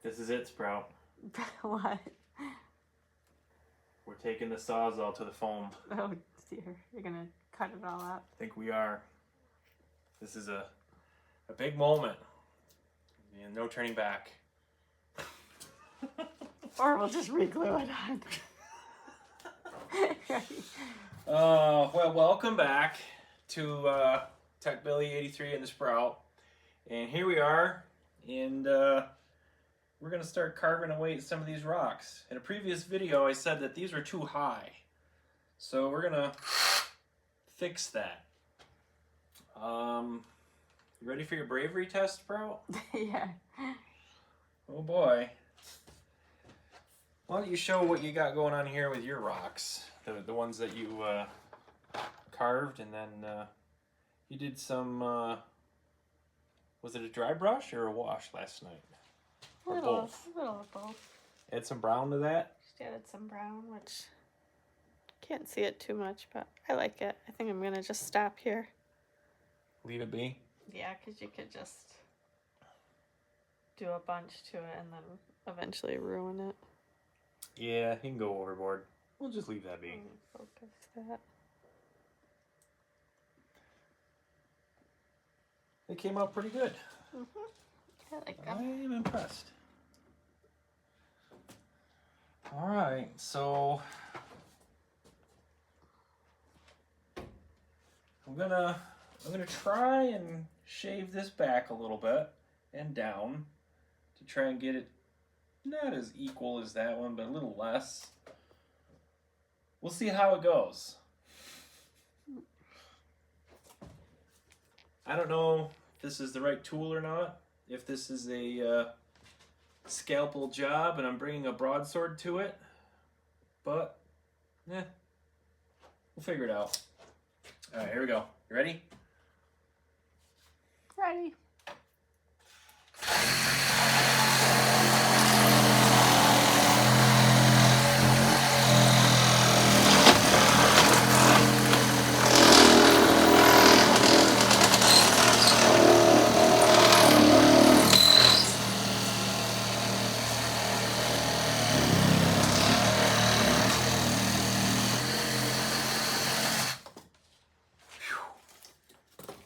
This is it, Sprout. What? We're taking the Sawzall to the foam. Oh dear, you're gonna cut it all up. I think we are. This is a big moment. And no turning back. Or we'll just re-glue it on. Well, welcome back to Tech Billy 83 and the Sprout. And here we are, and we're going to start carving away at some of these rocks. In a previous video, I said that these were too high. So we're going to fix that. You ready for your bravery test, Sprout? Yeah. Oh boy. Why don't you show what you got going on here with your rocks? The ones that you carved, and then you did some, was it a dry brush or a wash last night? Or both? A little of both. Add some brown to that? Just added some brown, which can't see it too much, but I like it. I think I'm going to just stop here. Leave it be? Yeah, because you could just do a bunch to it and then eventually ruin it. Yeah, you can go overboard. We'll just leave that be. Focus that. It came out pretty good. I like I them. am impressed. All right, so I'm gonna try and shave this back a little bit and down to try and get it not as equal as that one, but a little less. We'll see how it goes. I don't know if this is the right tool or not. If this is a scalpel job and I'm bringing a broadsword to it, but we'll figure it out. All right, here we go. You ready? Ready.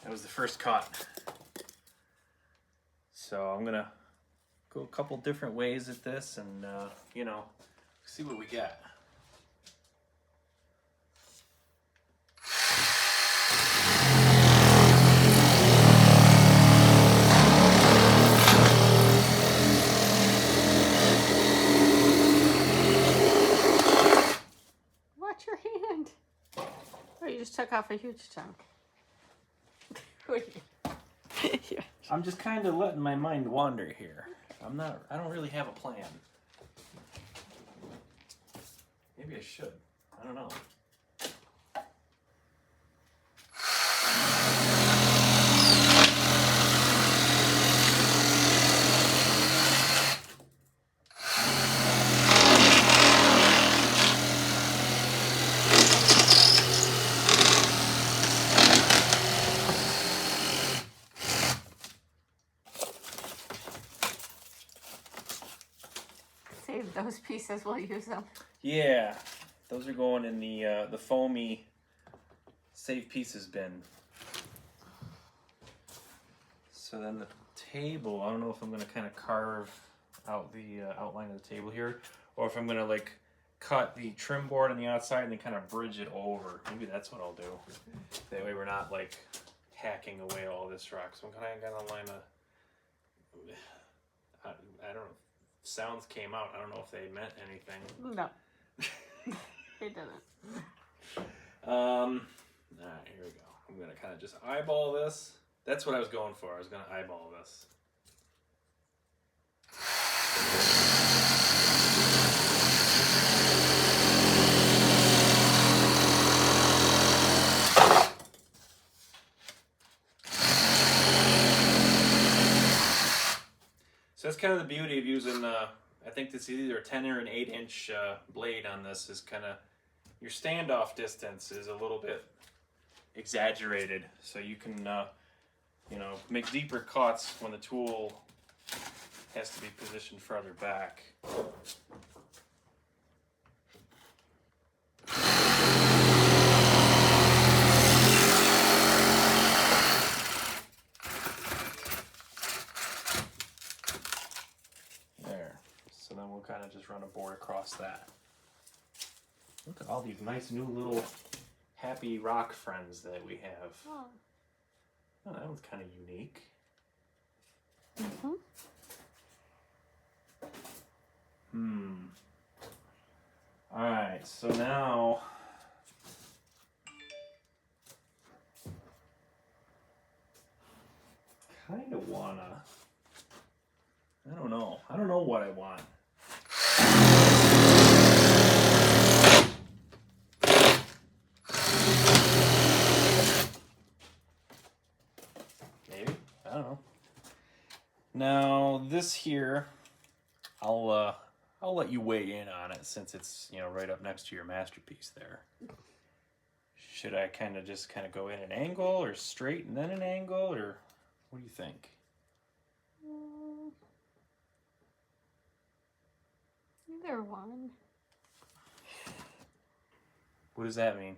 That was the first cut. So I'm gonna go a couple different ways at this and see what we get. Watch your hand. Oh, you just took off a huge chunk. Yeah. I'm just kind of letting my mind wander here. I don't really have a plan. Maybe I should. I don't know. Save those pieces, we'll use them. Yeah, those are going in the foamy save pieces bin. So then the table, I don't know if I'm going to kind of carve out the outline of the table here, or if I'm going to like cut the trim board on the outside and then kind of bridge it over. Maybe that's what I'll do. That way we're not like hacking away all this rock. So I'm kind of going to line a, I don't know. Sounds came out. I don't know if they meant anything. No. They didn't. Alright, here we go. I'm going to kind of just eyeball this. That's what I was going for. I was going to eyeball this. So that's kind of the beauty of using, I think this is either a 10 or an 8-inch blade on this, is kind of, your standoff distance is a little bit exaggerated. So you can, make deeper cuts when the tool has to be positioned further back. There. So then we'll kind of just run a board across that. Look at all these nice new little happy rock friends that we have. Oh. Oh, that one's kind of unique. Mm-hmm. Alright, so now kind of wanna, I don't know what I want. Maybe, I don't know. Now this here, I'll let you weigh in on it since it's, you know, right up next to your masterpiece there. Should I kind of go in an angle or straight and then an angle, or what do you think? Either one. What does that mean?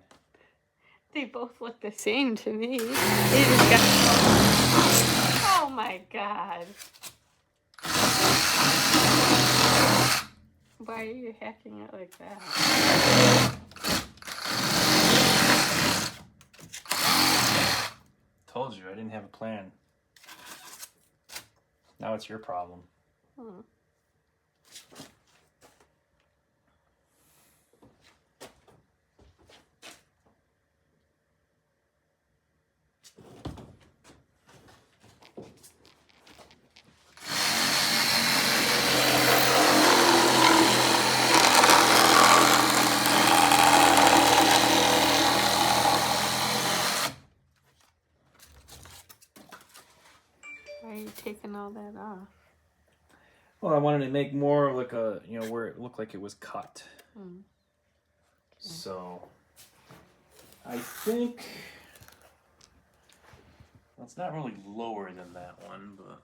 They both look the same to me. They just got... Oh my god. Why are you hacking it like that? Told you, I didn't have a plan. Now it's your problem. Hmm. Why are you taking all that off? Well, I wanted to make more of like a, you know, where it looked like it was cut. Hmm. Okay. So, I think, well, it's not really lower than that one, but,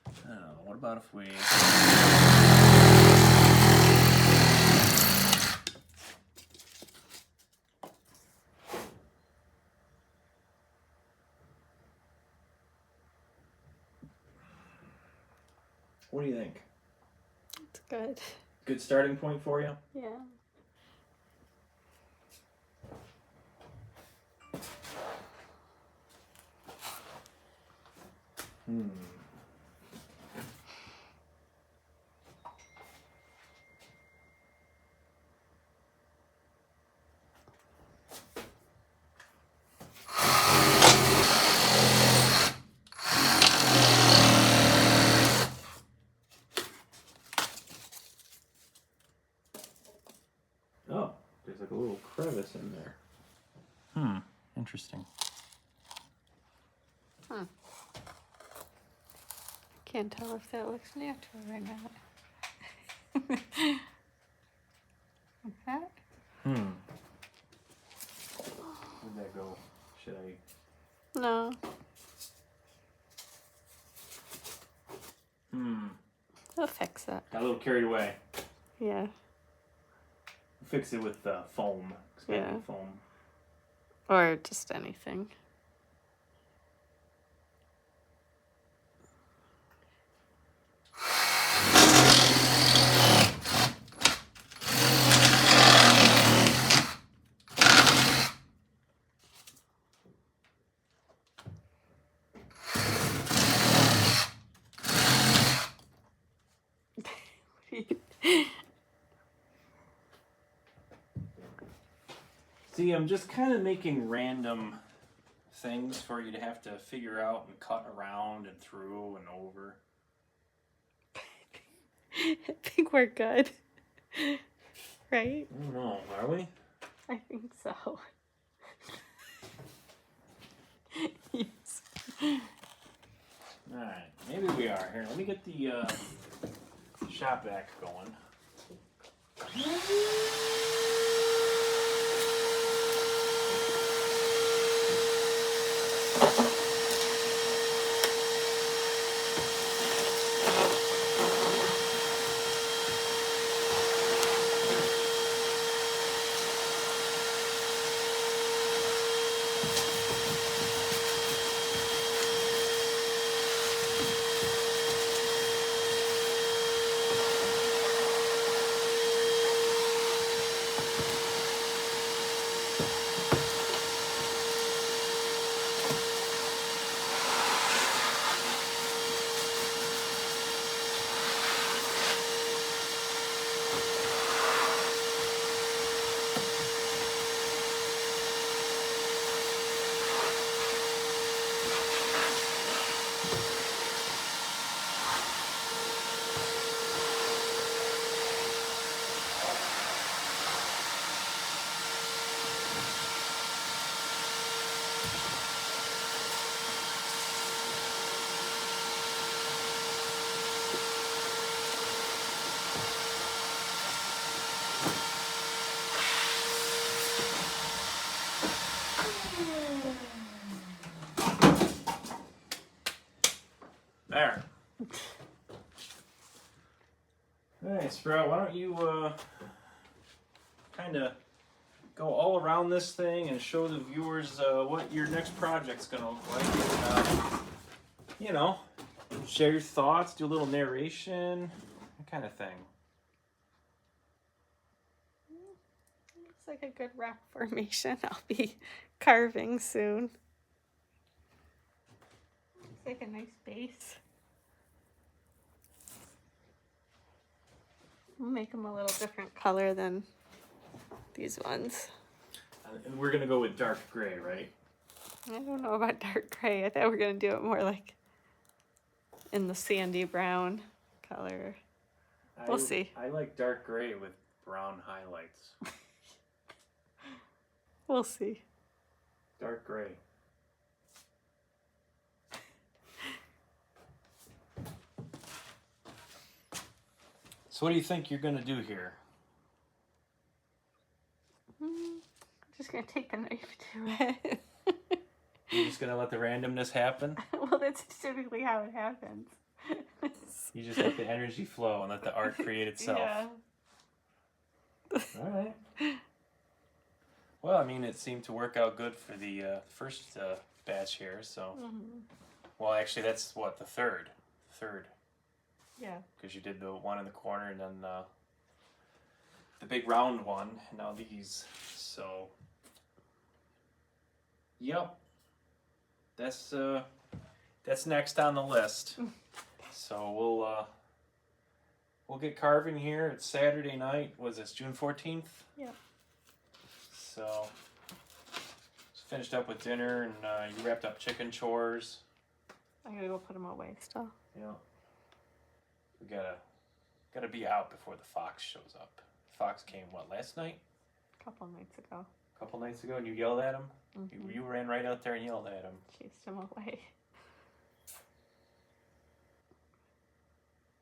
I don't know, what about if we, what do you think? It's good. Good starting point for you? Yeah. Oh, there's like a little crevice in there. Interesting. Can't tell if that looks natural or not. Like that? Where'd that go? Should I? No. I'll fix it. Got a little carried away. Yeah. Fix it with foam. Expanding foam. Or just anything. See, I'm just kind of making random things for you to have to figure out and cut around and through and over. I think we're good. Right? I don't know, are we? I think so. Yes. Alright, maybe we are. Here, let me get the shop vac going. There. Alright, Sprout, why don't you kind of go all around this thing and show the viewers what your next project's going to look like. You know, share your thoughts, do a little narration, that kind of thing. Looks like a good rock formation. I'll be carving soon. Looks like a nice base. I'll make them a little different color than these ones. And we're going to go with dark gray, right? I don't know about dark gray. I thought we were going to do it more like in the sandy brown color. We'll see. I like dark gray with brown highlights. We'll see. Dark gray. So what do you think you're going to do here? I'm just going to take the knife to it. You're just going to let the randomness happen? Well, that's typically how it happens. You just let the energy flow and let the art create itself. Yeah. All right. Well, I mean, it seemed to work out good for the first batch here, so... Mm-hmm. Well, actually, that's what, the third? Third. Yeah. Because you did the one in the corner and then the big round one, and now these. So, yep. That's next on the list. So we'll get carving here. It's Saturday night. Was this June 14th? Yeah. So just finished up with dinner, and you wrapped up chicken chores. I gotta go put them away still. Yeah. We gotta be out before the fox shows up. Fox came last night? A couple nights ago. A couple nights ago, and you yelled at him. Mm-hmm. You ran right out there and yelled at him. Chased him away.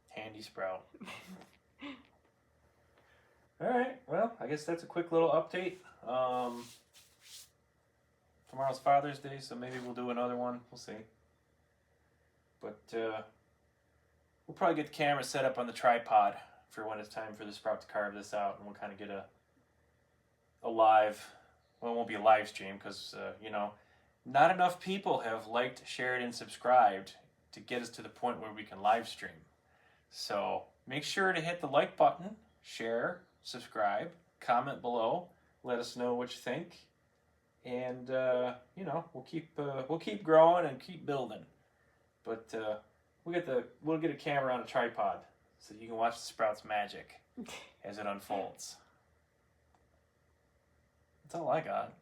Handy Sprout. All right. Well, I guess that's a quick little update. Tomorrow's Father's Day, so maybe we'll do another one. We'll see. But we'll probably get the camera set up on the tripod for when it's time for the Sprout to carve this out, and we'll kind of get a live. Well, it won't be a live stream because not enough people have liked, shared, and subscribed to get us to the point where we can live stream. So make sure to hit the like button, share, subscribe, comment below, let us know what you think, and we'll keep growing and keep building. But we'll get a camera on a tripod so you can watch the Sprout's magic as it unfolds. That's all I got.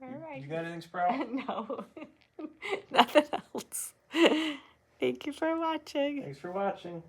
All right. You got anything, Sprout? No. Nothing else. Thank you for watching. Thanks for watching.